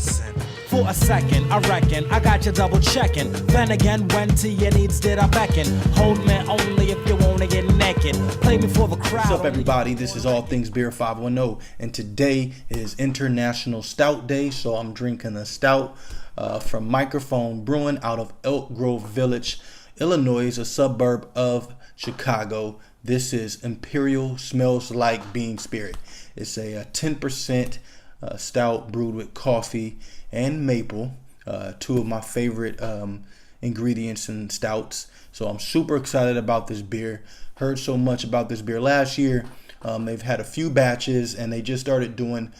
lesson. For a second, I reckon I got you double checking. Then again, when to your needs did I beckon? Hold me only if you wanna get naked. Play me for the crowd. What's up, everybody? This is All Things Beer 510, and today is International Stout Day, so I'm drinking a stout from Mikerphone Brewing out of Elk Grove Village, Illinois, a suburb of Chicago. This is Imperial Smells Like Bean Spirit. It's a 10% stout brewed with coffee and maple, two of my favorite ingredients in stouts. So I'm super excited about this beer. Heard so much about this beer last year. They've had a few batches and they just started doing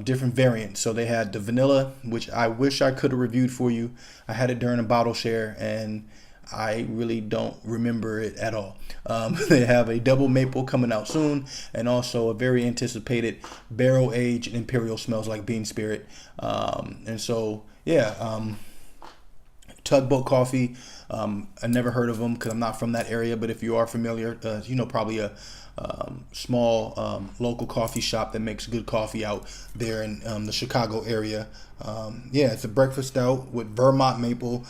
different variants. So they had the vanilla, which I wish I could have reviewed for you. I had it during a bottle share and I really don't remember it at all. They have a double maple coming out soon, and also a very anticipated barrel aged Imperial Smells Like Bean Spirit. And so, yeah, Tugboat coffee. I never heard of them because I'm not from that area, but if you are familiar, you know, probably a small local coffee shop that makes good coffee out there in the Chicago area. Yeah, it's a breakfast stout with Vermont maple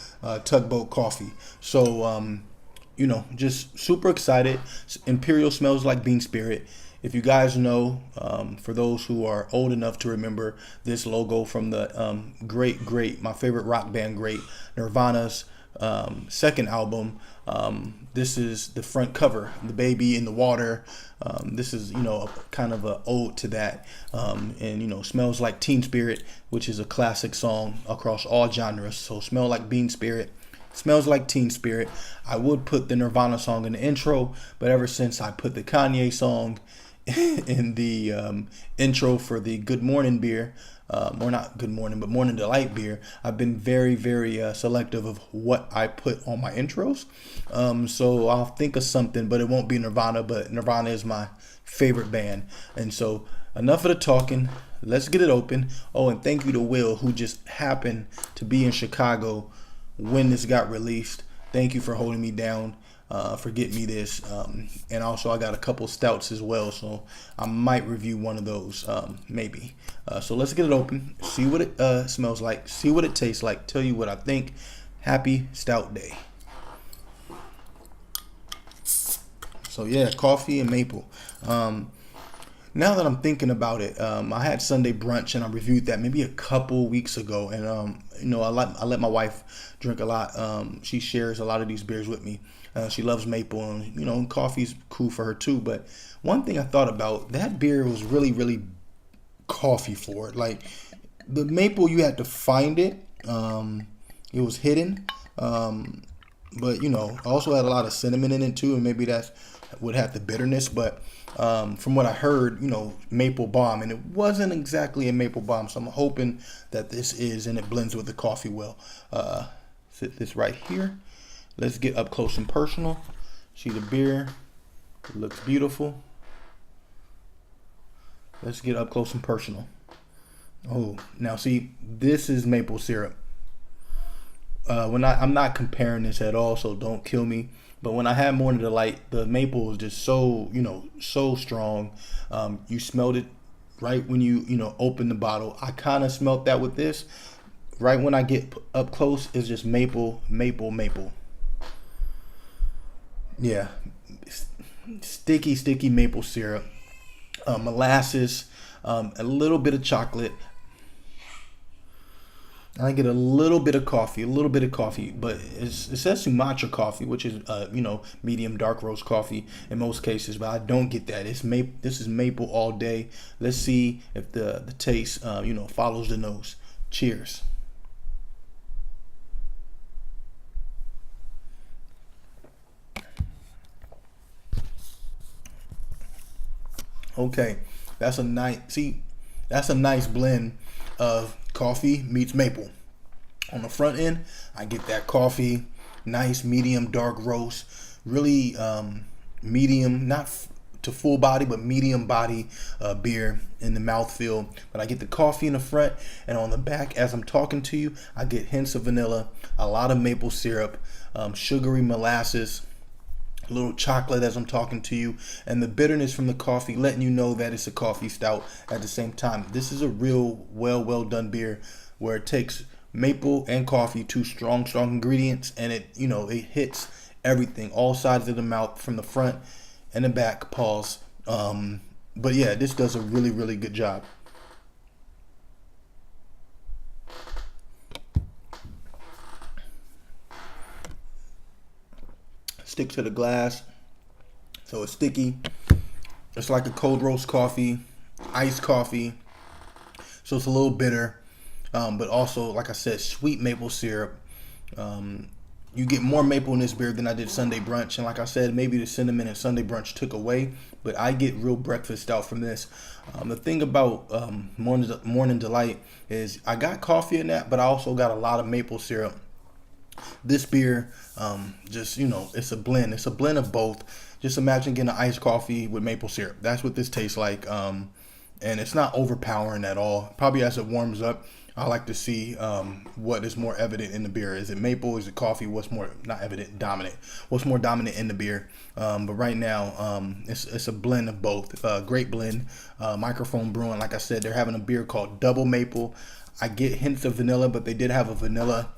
Tugboat coffee. So, you know, just super excited. Imperial Smells Like Bean Spirit. If you guys know, for those who are old enough to remember this logo from the my favorite rock band great, Nirvana's second album, this is the front cover, the baby in the water. This is, you know, kind of a ode to that. And, you know, Smells Like Teen Spirit, which is a classic song across all genres. So Smell Like Bean Spirit, Smells Like Teen Spirit. I would put the Nirvana song in the intro, but ever since I put the Kanye song in the intro for the Good Morning beer, or not Good Morning, but Morning Delight beer, I've been very selective of what I put on my intros. So I'll think of something, but it won't be Nirvana, but Nirvana is my favorite band. And so enough of the talking, let's get it open. Oh, and thank you to Will, who just happened to be in Chicago when this got released. Thank you for holding me down, for getting me this. And also I got a couple stouts as well, so I might review one of those, maybe. So let's get it open, see what it smells like, see what it tastes like, tell you what I think. Happy Stout Day. So yeah, coffee and maple. Now that I'm thinking about it, I had Sunday brunch and I reviewed that maybe a couple weeks ago, and you know, I let my wife drink a lot. She shares a lot of these beers with me. She loves maple, and you know, coffee's cool for her too. But one thing I thought about, that beer was really coffee forward. Like the maple, you had to find it. It was hidden. But you know, also had a lot of cinnamon in it too, and maybe that would have the bitterness. But from what I heard, you know, maple bomb, and it wasn't exactly a maple bomb. So I'm hoping that this is, and it blends with the coffee well. Sit this right here. Let's get up close and personal. See the beer. It looks beautiful. Let's get up close and personal. Oh, now see, this is maple syrup. I'm not comparing this at all, so don't kill me. But when I had Morning Delight, the maple was just so, you know, so strong. You smelled it right when you open the bottle. I kind of smelled that with this. Right when I get up close, it's just maple. Yeah, sticky maple syrup, molasses, a little bit of chocolate. I get a little bit of coffee, but it says Sumatra coffee, which is you know, medium dark roast coffee in most cases, but I don't get that. This is maple all day. Let's see if the taste you know, follows the nose. Cheers. Okay, that's a nice blend of coffee meets maple. On the front end, I get that coffee, nice medium dark roast, really medium, not to full body, but medium body beer in the mouthfeel. But I get the coffee in the front, and on the back, as I'm talking to you, I get hints of vanilla, a lot of maple syrup, sugary molasses, a little chocolate as I'm talking to you, and the bitterness from the coffee letting you know that it's a coffee stout at the same time. This is a real well done beer where it takes maple and coffee, two strong ingredients, and it hits everything, all sides of the mouth, from the front and the back. Pause. But yeah, this does a really good job. Stick to the glass, so it's sticky. It's like a cold roast coffee, iced coffee, so it's a little bitter, but also, like I said, sweet maple syrup. You get more maple in this beer than I did Sunday brunch, and like I said, maybe the cinnamon and Sunday brunch took away, but I get real breakfast stout from this. The thing about Morning Delight is I got coffee in that, but I also got a lot of maple syrup. This beer, it's a blend. It's a blend of both. Just imagine getting an iced coffee with maple syrup. That's what this tastes like. And it's not overpowering at all. Probably as it warms up, I like to see what is more evident in the beer. Is it maple? Is it coffee? What's more, not evident, dominant? What's more dominant in the beer? But right now, it's a blend of both. Great blend. Mikerphone Brewing, like I said, they're having a beer called Double Maple. I get hints of vanilla, but they did have a vanilla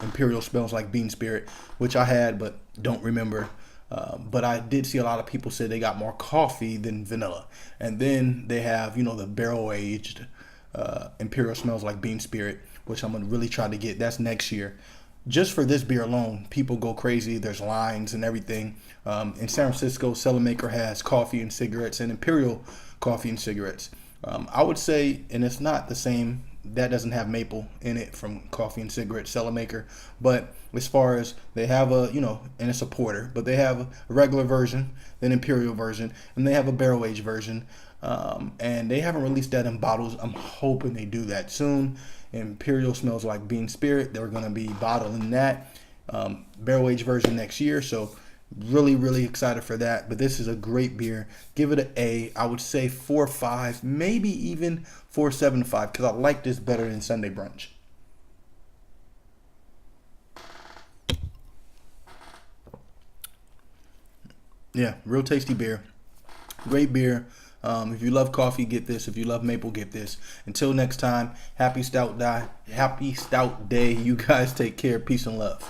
Imperial smells like bean spirit, which I had but don't remember. But I did see a lot of people say they got more coffee than vanilla. And then they have, the barrel aged Imperial smells like bean spirit, which I'm gonna really try to get. That's next year. Just for this beer alone, people go crazy. There's lines and everything. In San Francisco, Cellarmaker has coffee and cigarettes, and Imperial coffee and cigarettes. I would say, and it's not the same, that doesn't have maple in it from coffee and cigarettes, Cellarmaker. But as far as they have and it's a porter, but they have a regular version, an Imperial version, and they have a barrel aged version. And they haven't released that in bottles. I'm hoping they do that soon. Imperial smells like bean spirit. They're going to be bottling that barrel aged version next year. So really excited for that. But this is a great beer. Give it an A. I would say 4.5, maybe even 4.75, because I like this better than Sunday brunch. Yeah, real tasty beer. Great beer. If you love coffee, get this. If you love maple, get this. Until next time, happy stout day. You guys take care. Peace and love.